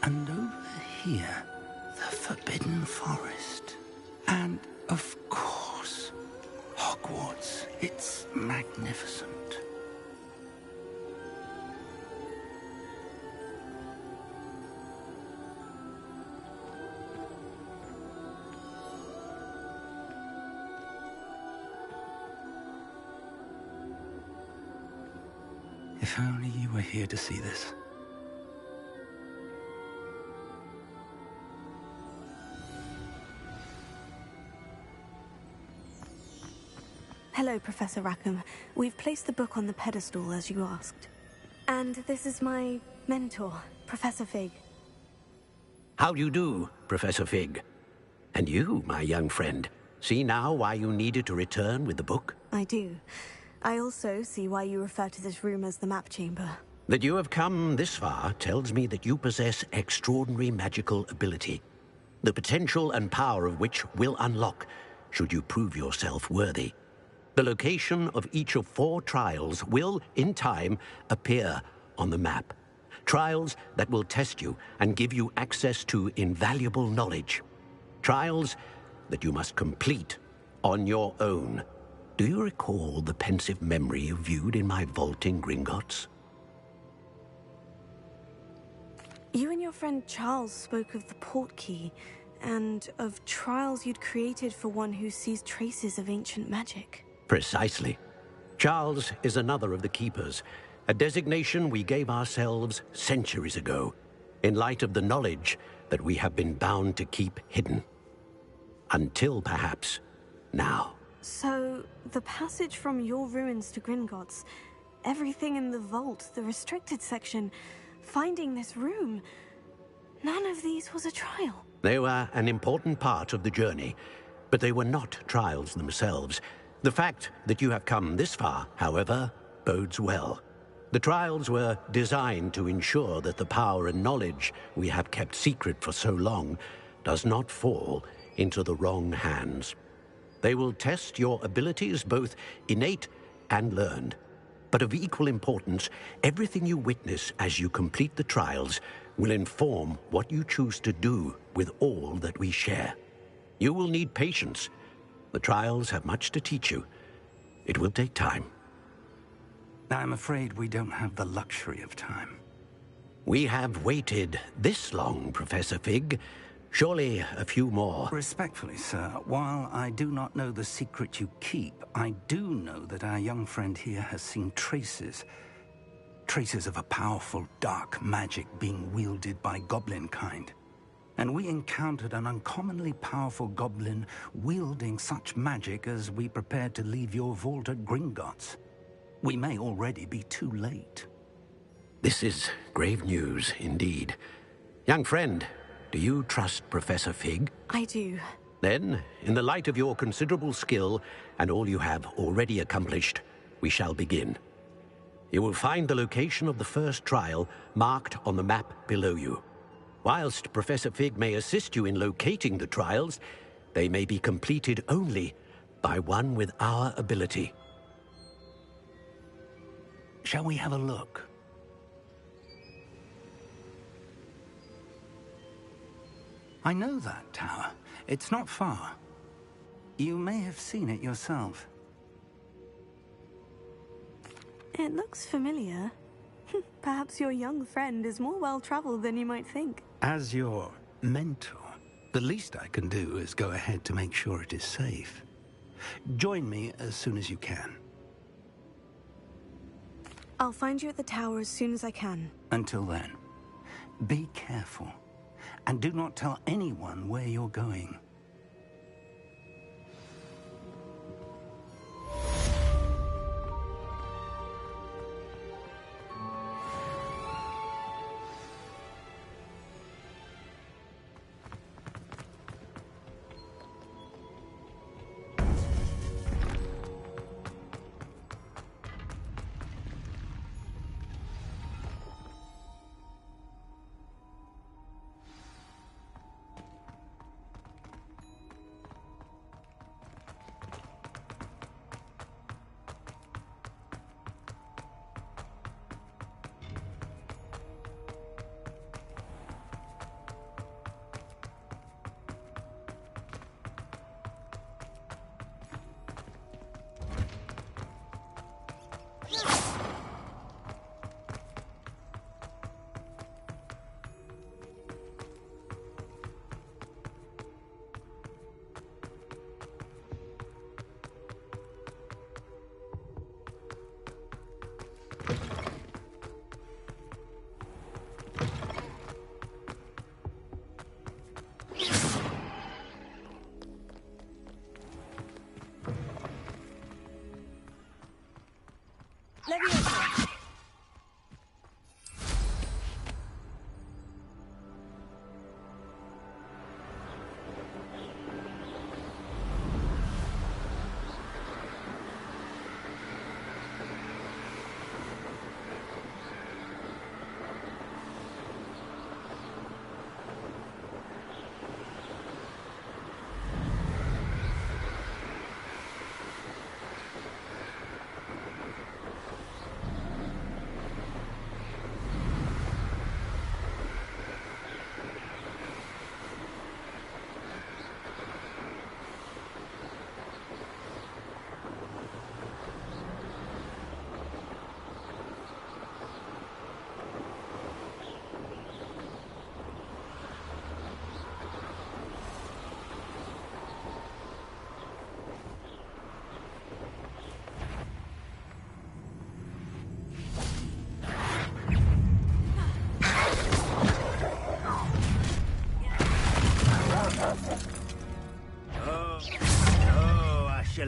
And over here, the Forbidden Forest. And, of course, Hogwarts. It's magnificent. If only you were here to see this. Hello, Professor Rackham. We've placed the book on the pedestal as you asked. And this is my mentor, Professor Fig. How do you do, Professor Fig? And you, my young friend, see now why you needed to return with the book? I do. I also see why you refer to this room as the map chamber. That you have come this far tells me that you possess extraordinary magical ability, the potential and power of which will unlock should you prove yourself worthy. The location of each of 4 trials will, in time, appear on the map. Trials that will test you and give you access to invaluable knowledge. Trials that you must complete on your own. Do you recall the pensive memory you viewed in my vault in Gringotts? You and your friend Charles spoke of the portkey, and of trials you'd created for one who sees traces of ancient magic. Precisely. Charles is another of the Keepers, a designation we gave ourselves centuries ago, in light of the knowledge that we have been bound to keep hidden. Until, perhaps, now. So, the passage from your ruins to Gringotts, everything in the vault, the restricted section, finding this room, none of these was a trial. They were an important part of the journey, but they were not trials themselves. The fact that you have come this far, however, bodes well. The trials were designed to ensure that the power and knowledge we have kept secret for so long does not fall into the wrong hands. They will test your abilities, both innate and learned. But of equal importance, everything you witness as you complete the trials will inform what you choose to do with all that we share. You will need patience. The trials have much to teach you. It will take time. I'm afraid we don't have the luxury of time. We have waited this long, Professor Fig. Surely a few more. Respectfully, sir, while I do not know the secret you keep, I do know that our young friend here has seen traces. Traces of a powerful dark magic being wielded by goblin kind. And we encountered an uncommonly powerful goblin wielding such magic as we prepared to leave your vault at Gringotts. We may already be too late. This is grave news indeed. Young friend, do you trust Professor Fig? I do. Then, in the light of your considerable skill and all you have already accomplished, we shall begin. You will find the location of the first trial marked on the map below you. Whilst Professor Fig may assist you in locating the trials, they may be completed only by one with our ability. Shall we have a look? I know that tower. It's not far. You may have seen it yourself. It looks familiar. Perhaps your young friend is more well-traveled than you might think. As your mentor, the least I can do is go ahead to make sure it is safe. Join me as soon as you can. I'll find you at the tower as soon as I can. Until then, be careful, and do not tell anyone where you're going.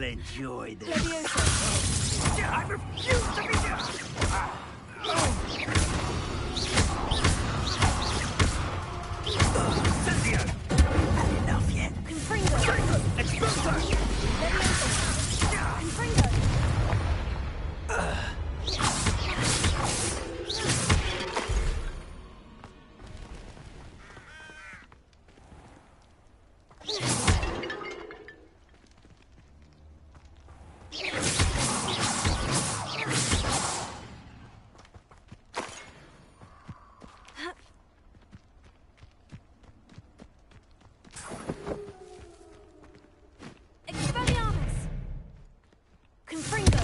You'll enjoy this. Leviosa. I refuse to be here! Cynthia! Had enough yet? Confringo. Expulso! Leviosa. Confringo. Expelliarmus. Confringo.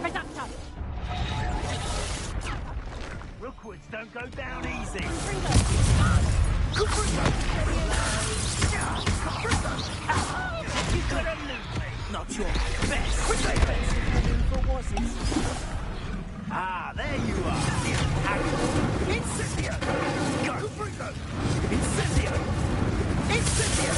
Reducto. Rookwoods don't go down easy. Confringo. You gotta lose me. Not your best. For was it? Ah, there you are. Incendio. Go. Incendio. Incendio.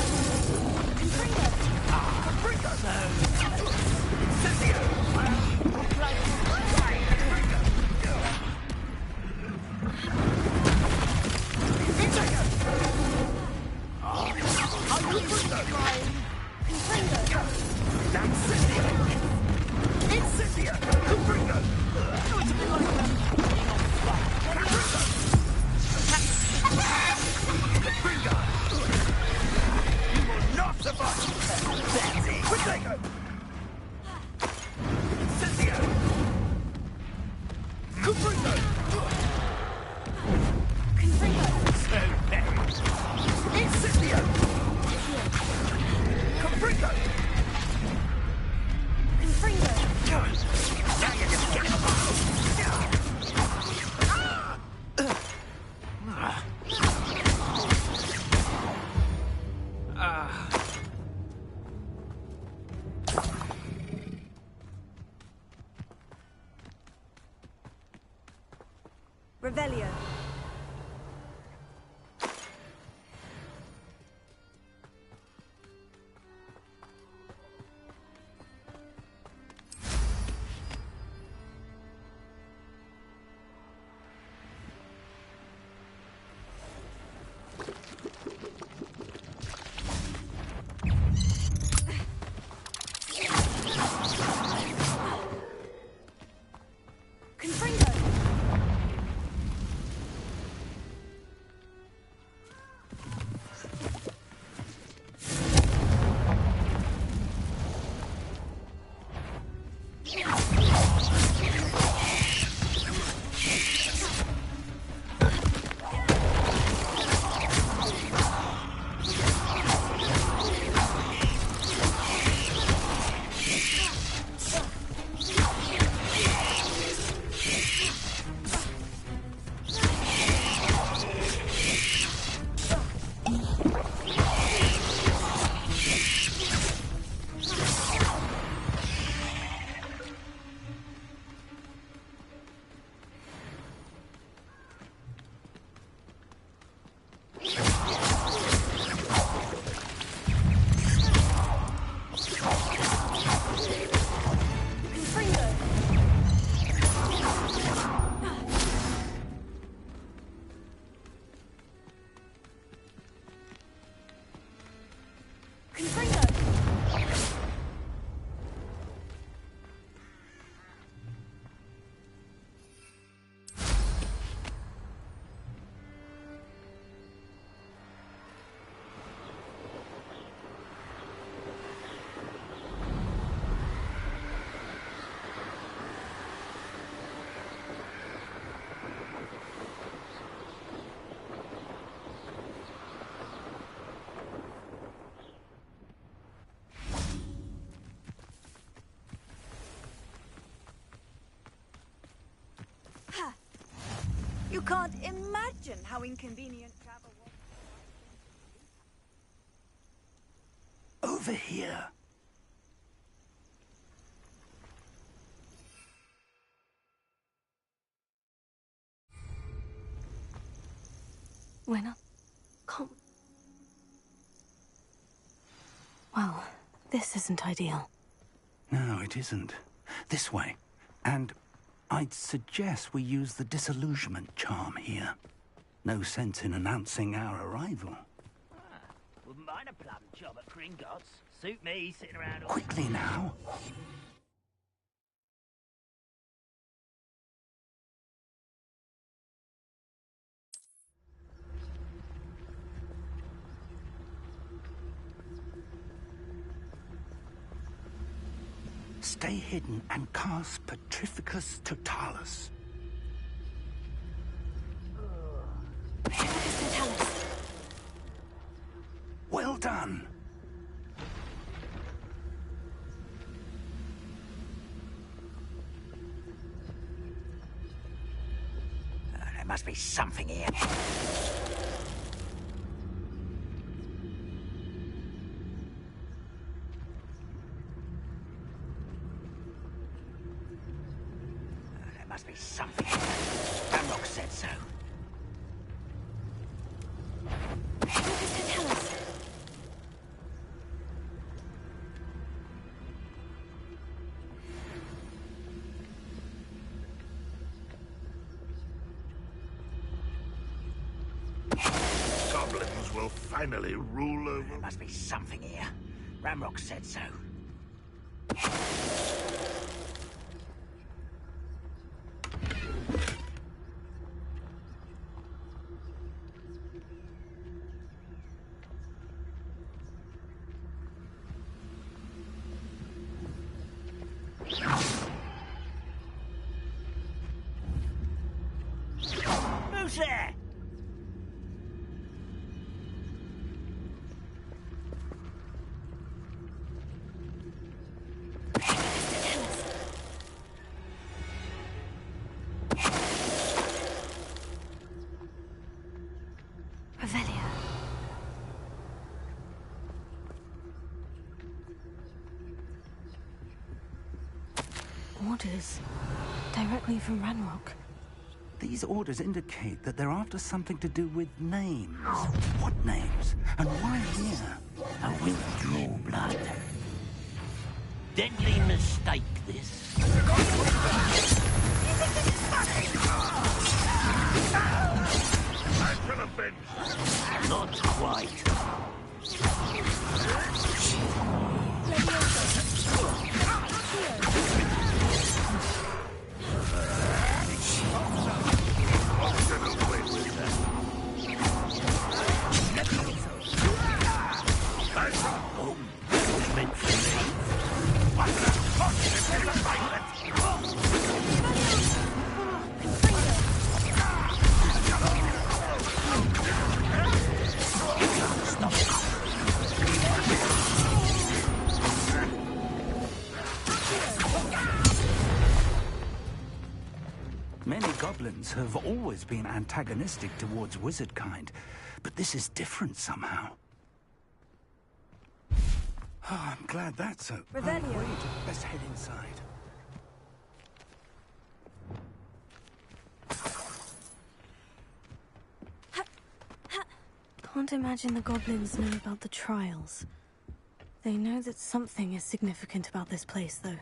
Confringo. Confringo. Incendio. Revelio. Confringo. You can't imagine how inconvenient travel was. Over here. We're not... Well, this isn't ideal. No, it isn't. This way. And I'd suggest we use the disillusionment charm here. No sense in announcing our arrival. Wouldn't mind a plum job at Gringotts. Suit me, sitting around all... Quickly now. Stay hidden and cast Petrificus Totalis. Petrificus Totalis. Well done. There must be something here. There must be something here. Ramrock said so. Petrificus Totalis. Goblins will finally rule over... There must be something here. Ramrock said so. Who's there? Revelio. Orders. Directly from Ranrock. These orders indicate that they're after something to do with names. What names? And why here? I will draw blood. Deadly mistake, this. I can avenge. Not quite. Get away with that. Oh, this was meant for me. What the fuck is in the pilot? Many goblins have always been antagonistic towards wizard kind, but this is different somehow. Oh, I'm glad that's open. Revelio. Wait, let's head inside. Can't imagine the goblins know about the trials. They know that something is significant about this place, though.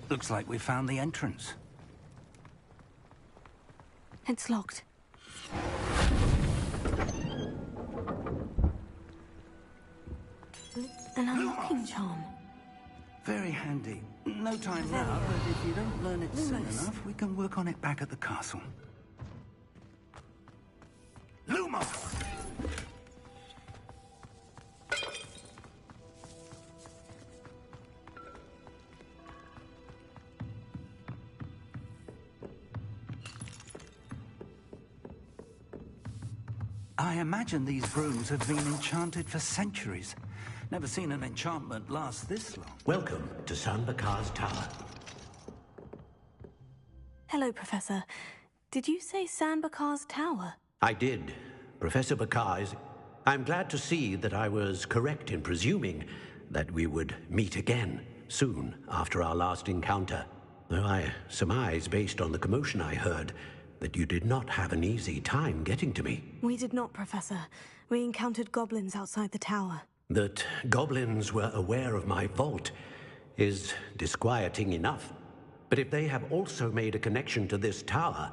Looks like we found the entrance. It's locked. An unlocking charm. Very handy. No time now, but if you don't learn it soon enough, we can work on it back at the castle. Lumos! I imagine these rooms have been enchanted for centuries. Never seen an enchantment last this long. Welcome to San Bakar's Tower. Hello, Professor. Did you say San Bakar's Tower? I did. Professor Bakar is... I'm glad to see that I was correct in presuming that we would meet again soon after our last encounter. Though I surmise, based on the commotion I heard, that you did not have an easy time getting to me. We did not, Professor. We encountered goblins outside the tower. That goblins were aware of my vault is disquieting enough. But if they have also made a connection to this tower,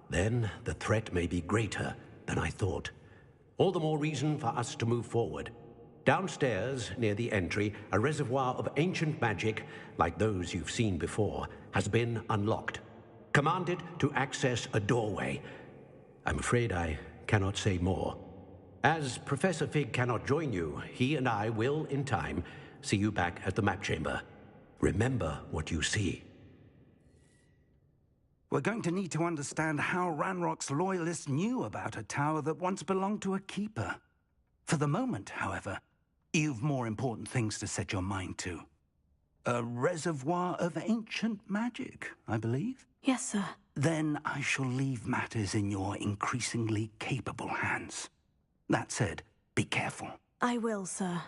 then the threat may be greater than I thought. All the more reason for us to move forward. Downstairs, near the entry, a reservoir of ancient magic, like those you've seen before, has been unlocked. Commanded to access a doorway. I'm afraid I cannot say more. As Professor Fig cannot join you, he and I will, in time, see you back at the map chamber. Remember what you see. We're going to need to understand how Ranrock's loyalists knew about a tower that once belonged to a keeper. For the moment, however, you've more important things to set your mind to. A reservoir of ancient magic, I believe? Yes, sir. Then I shall leave matters in your increasingly capable hands. That said, be careful. I will, sir.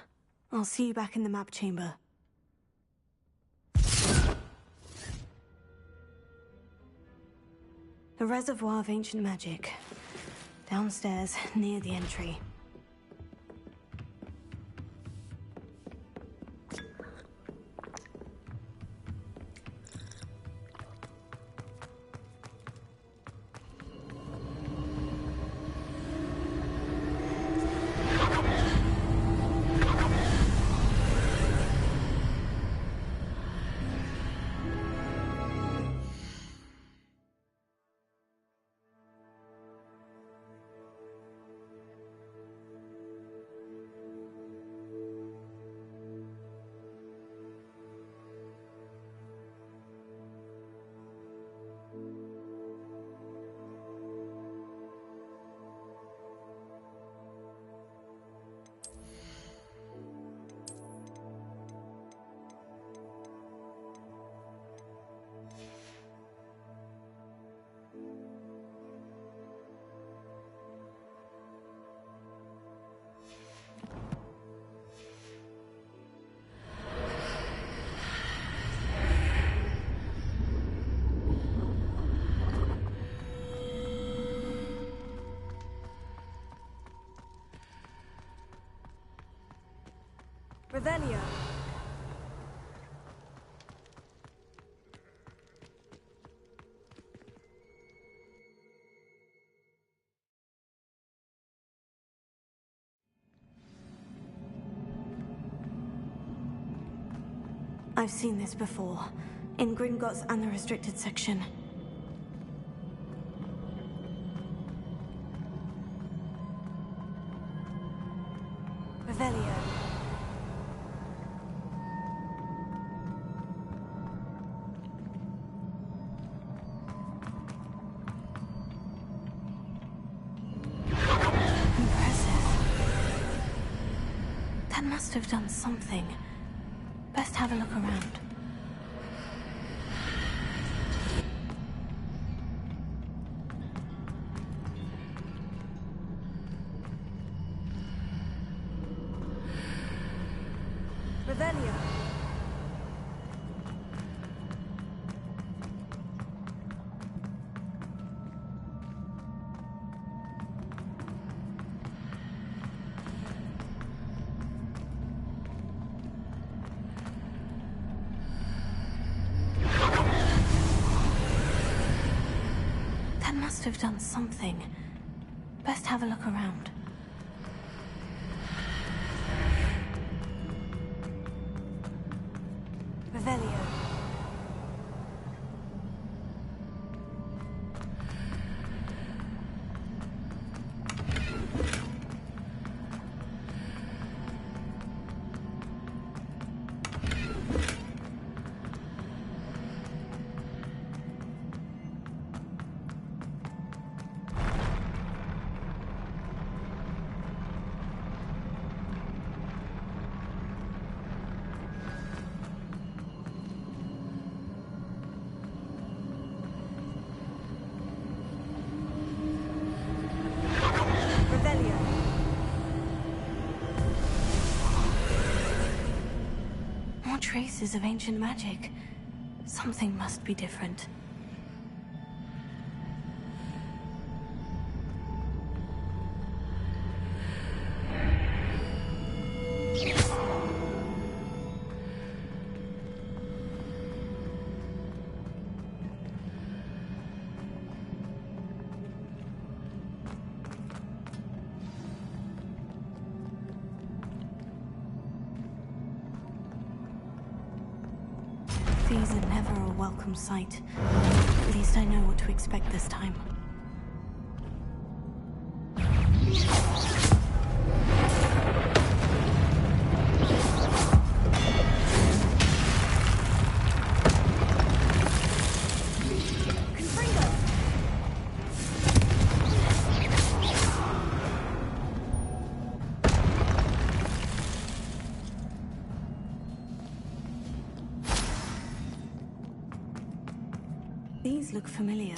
I'll see you back in the map chamber. A reservoir of ancient magic. Downstairs, near the entry. Revelio. I've seen this before, in Gringotts and the restricted section. Revelio. That must have done something. Best have a look around. Revelio. That must have done something. Best have a look around. Revelio. Traces of ancient magic. Something must be different. These are never a welcome sight. At least I know what to expect this time. These look familiar.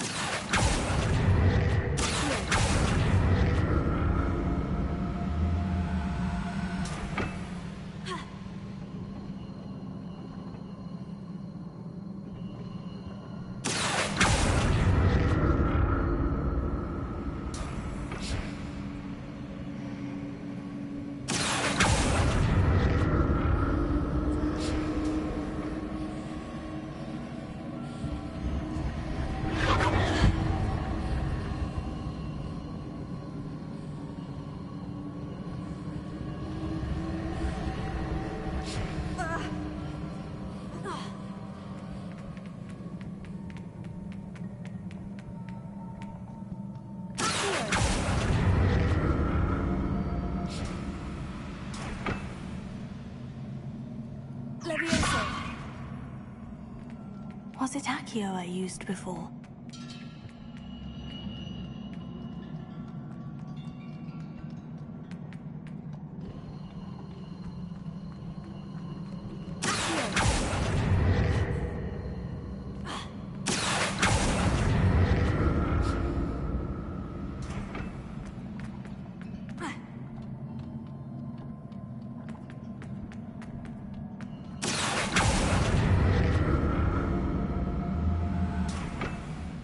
Was it Accio I used before?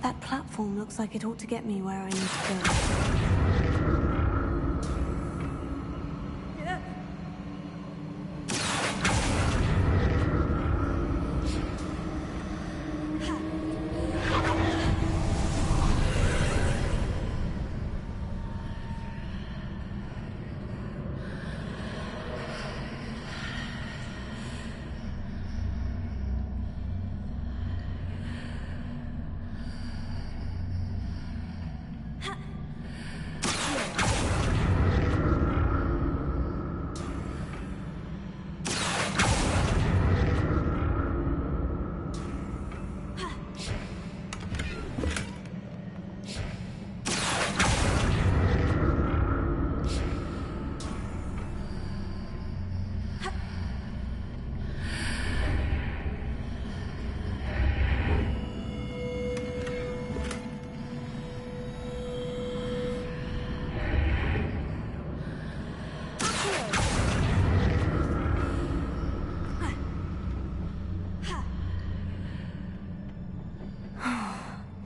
That platform looks like it ought to get me where I need to go.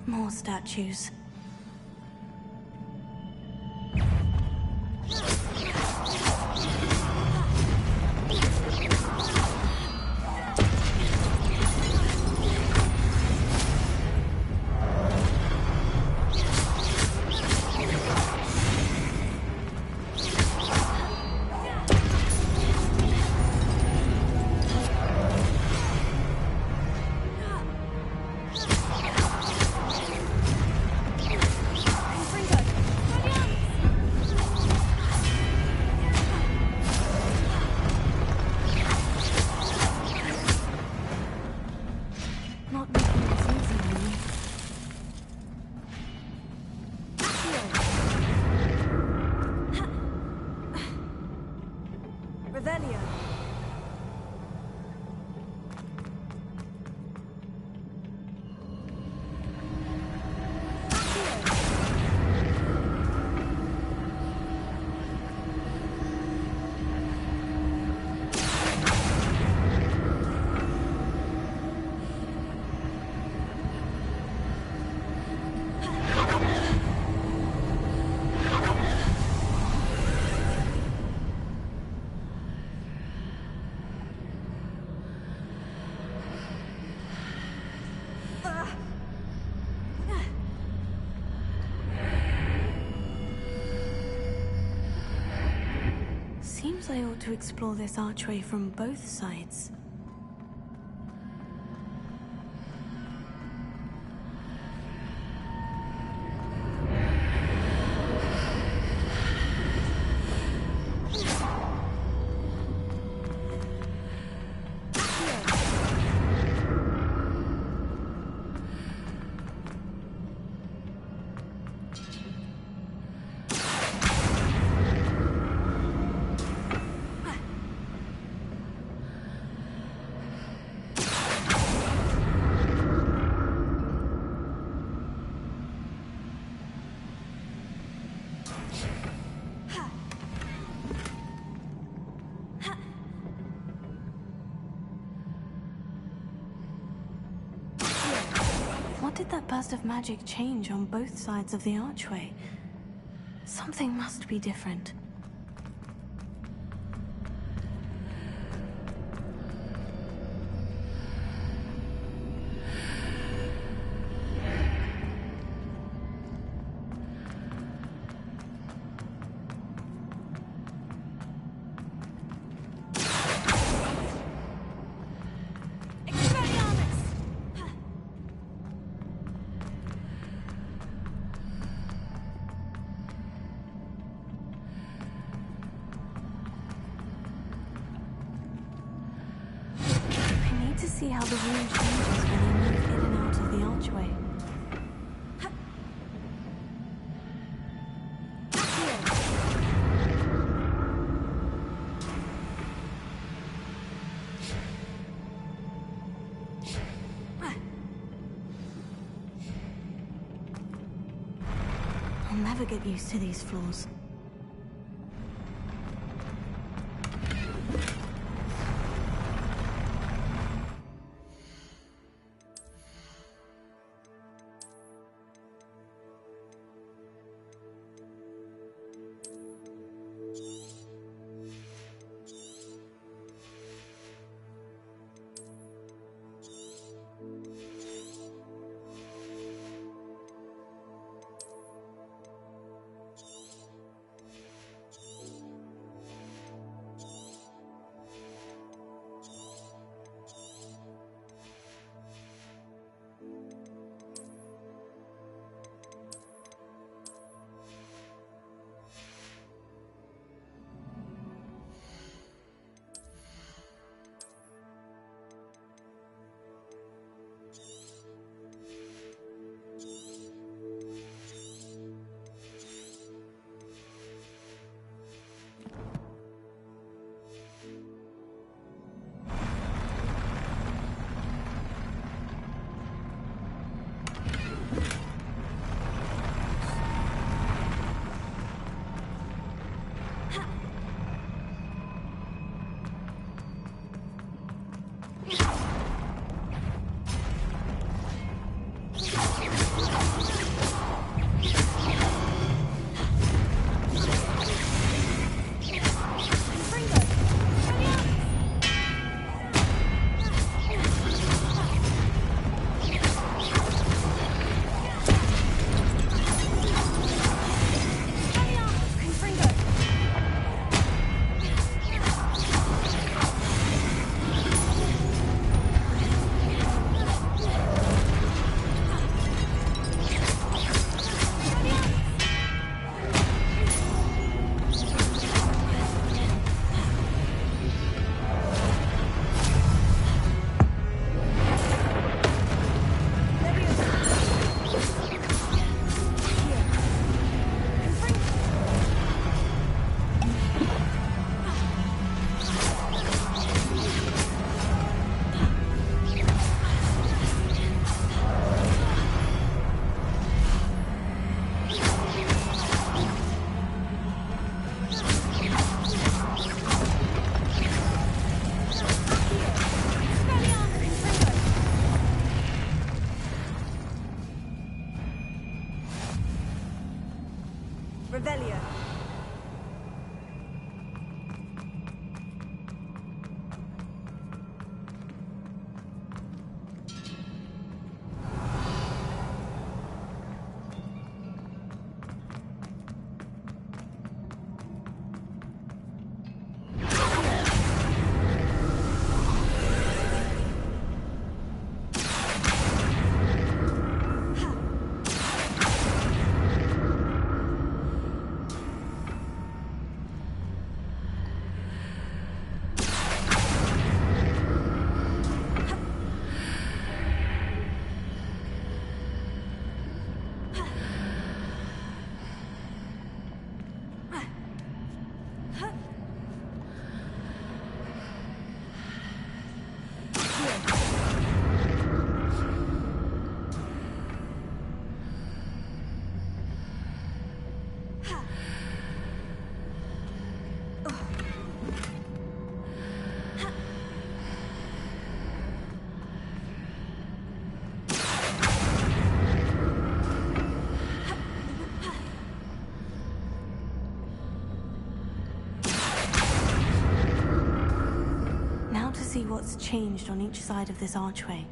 More statues. Perhaps I ought to explore this archway from both sides. What did that burst of magic change on both sides of the archway? Something must be different. See how the room changes when I move in and out of the archway. I'll never get used to these floors. Revelio. what's changed on each side of this archway.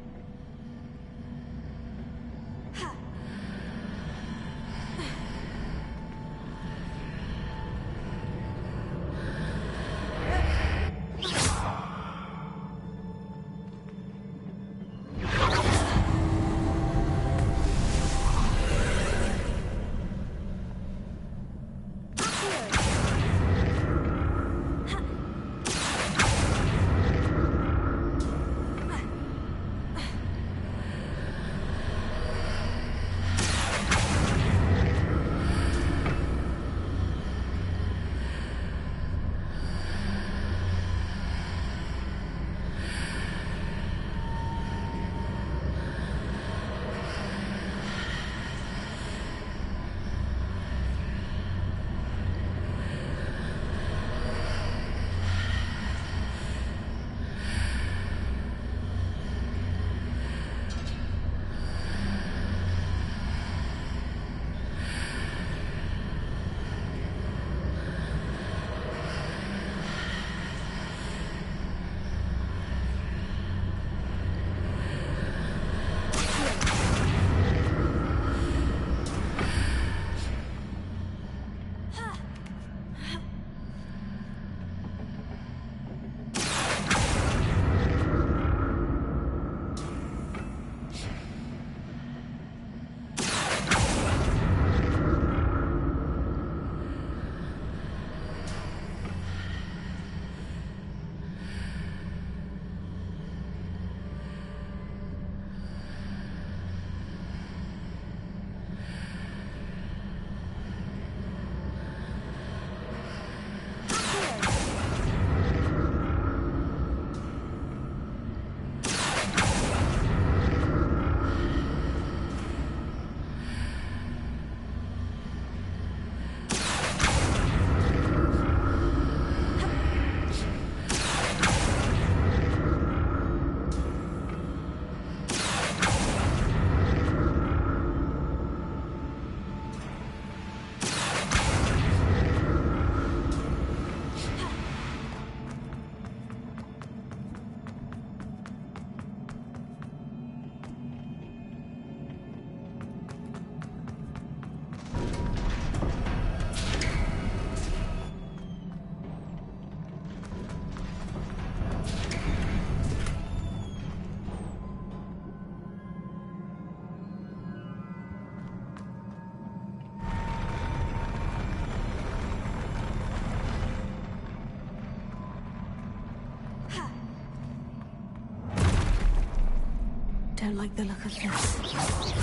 Don't like the look of this.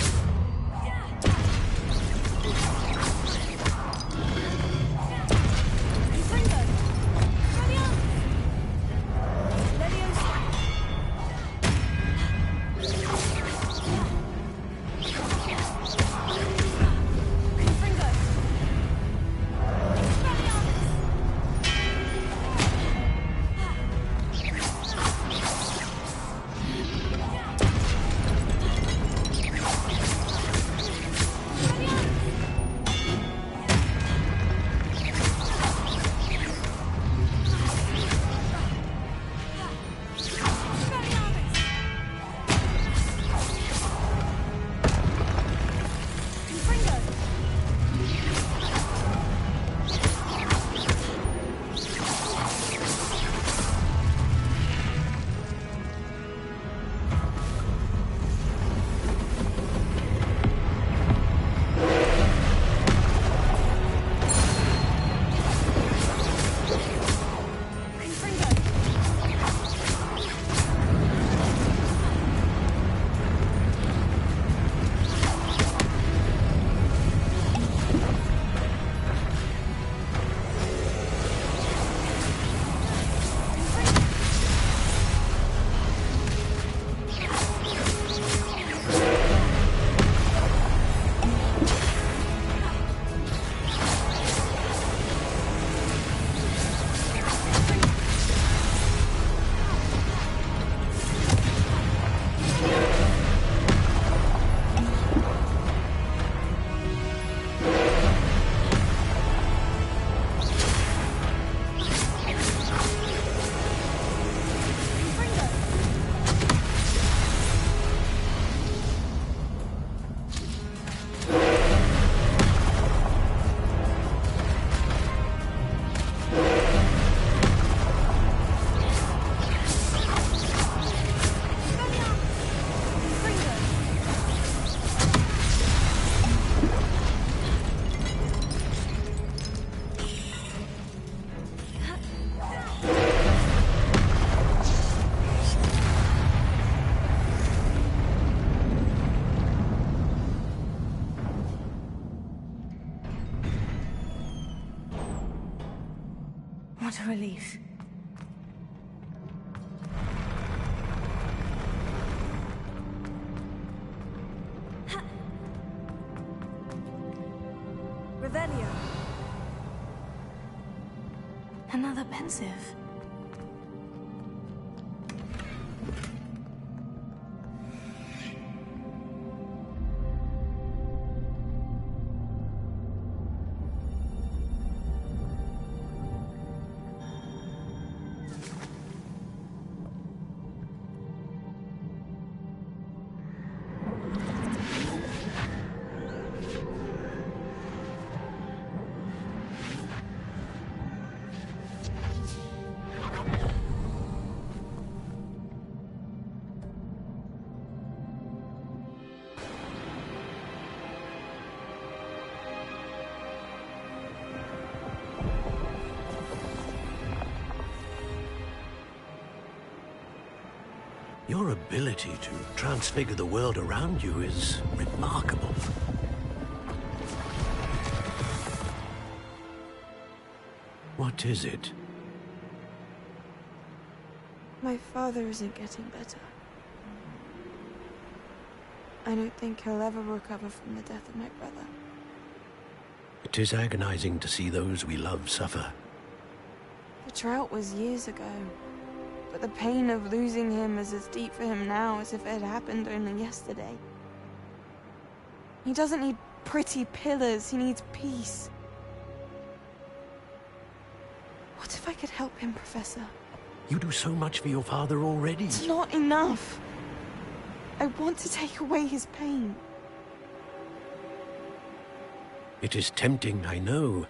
What a relief. Revelio. Another pensive. Your ability to transfigure the world around you is remarkable. What is it? My father isn't getting better. I don't think he'll ever recover from the death of my brother. It is agonizing to see those we love suffer. The drought was years ago, but the pain of losing him is as deep for him now as if it had happened only yesterday. He doesn't need pretty pillars, he needs peace. What if I could help him, Professor? You do so much for your father already. It's not enough. I want to take away his pain. It is tempting, I know,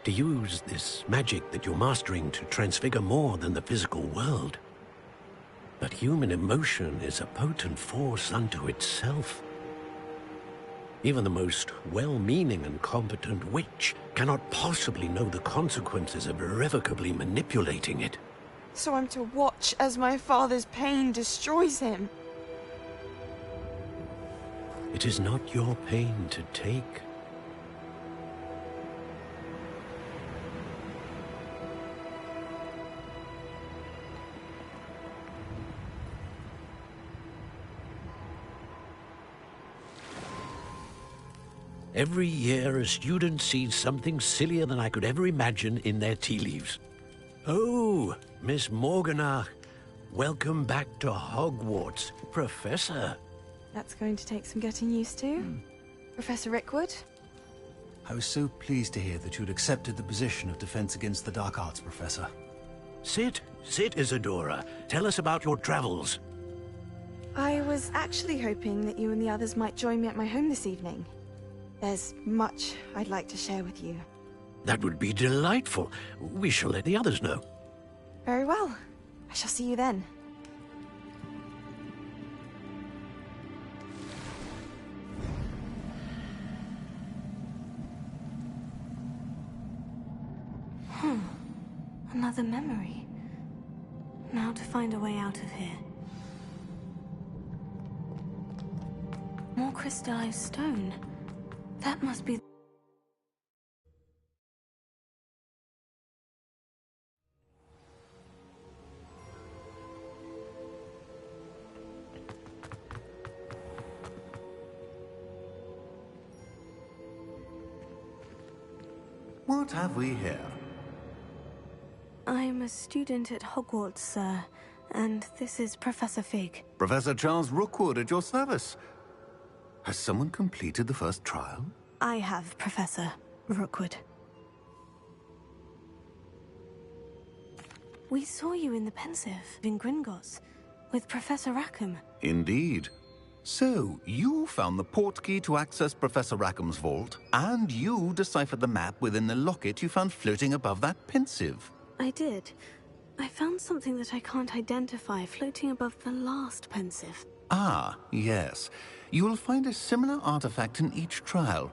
to use this magic that you're mastering to transfigure more than the physical world. But human emotion is a potent force unto itself. Even the most well-meaning and competent witch cannot possibly know the consequences of irrevocably manipulating it. So I'm to watch as my father's pain destroys him. It is not your pain to take. Every year, a student sees something sillier than I could ever imagine in their tea leaves. Oh, Miss Morganach, welcome back to Hogwarts, Professor. That's going to take some getting used to. Professor Rickwood? I was so pleased to hear that you'd accepted the position of Defense Against the Dark Arts, Professor. Sit, Isadora. Tell us about your travels. I was actually hoping that you and the others might join me at my home this evening. There's much I'd like to share with you. That would be delightful. We shall let the others know. Very well. I shall see you then. Another memory. Now to find a way out of here. More crystallized stone. That must be... What have we here? I'm a student at Hogwarts, sir. And this is Professor Fig. Professor Charles Rookwood at your service. Has someone completed the first trial? I have, Professor Rookwood. We saw you in the Pensive in Gringotts with Professor Rackham. Indeed. So, you found the portkey to access Professor Rackham's vault, and you deciphered the map within the locket you found floating above that Pensive. I did. I found something that I can't identify floating above the last Pensive. Ah, yes. You will find a similar artifact in each trial.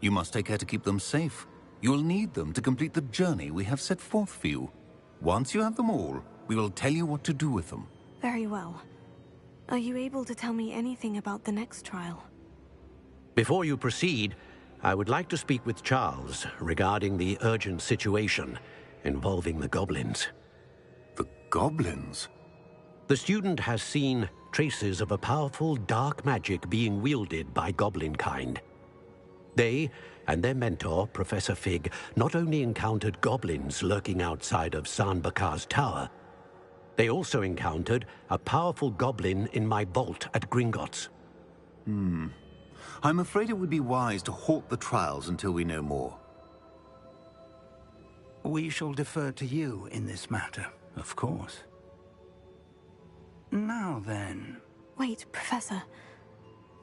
You must take care to keep them safe. You will need them to complete the journey we have set forth for you. Once you have them all, we will tell you what to do with them. Very well. Are you able to tell me anything about the next trial? Before you proceed, I would like to speak with Charles regarding the urgent situation. involving the goblins. The goblins? The student has seen traces of a powerful dark magic being wielded by goblin kind. They and their mentor, Professor Fig, not only encountered goblins lurking outside of San Bakar's tower, they also encountered a powerful goblin in my vault at Gringotts. I'm afraid it would be wise to halt the trials until we know more. We shall defer to you in this matter, of course. Now then... Wait, Professor.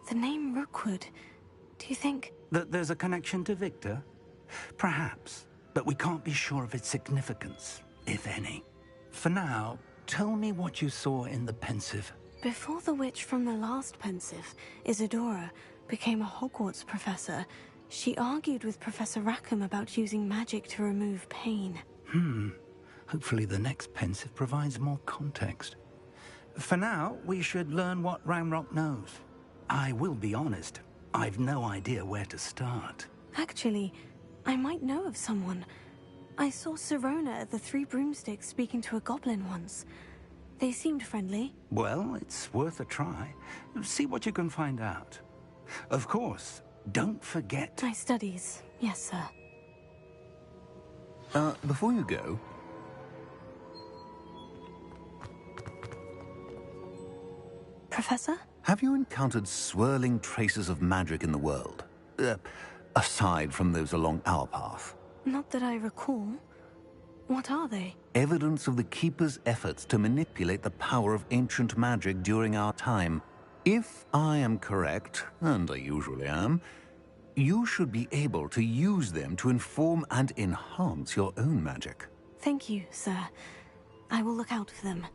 The name Rookwood. Do you think... That there's a connection to Victor? Perhaps, but we can't be sure of its significance, if any. For now, tell me what you saw in the Pensive. Before the witch from the last Pensive, Isadora, became a Hogwarts professor, she argued with Professor Rackham about using magic to remove pain. Hopefully the next Pensive provides more context. For now, we should learn what Ranrock knows. I will be honest, I've no idea where to start. Actually, I might know of someone. I saw Sirona at the Three Broomsticks speaking to a goblin once. They seemed friendly. Well, it's worth a try. See what you can find out. Of course, don't forget... My studies, yes, sir. Before you go... Professor? Have you encountered swirling traces of magic in the world? Aside from those along our path? Not that I recall. What are they? Evidence of the Keeper's efforts to manipulate the power of ancient magic during our time. If I am correct, and I usually am, you should be able to use them to inform and enhance your own magic. Thank you, sir. I will look out for them.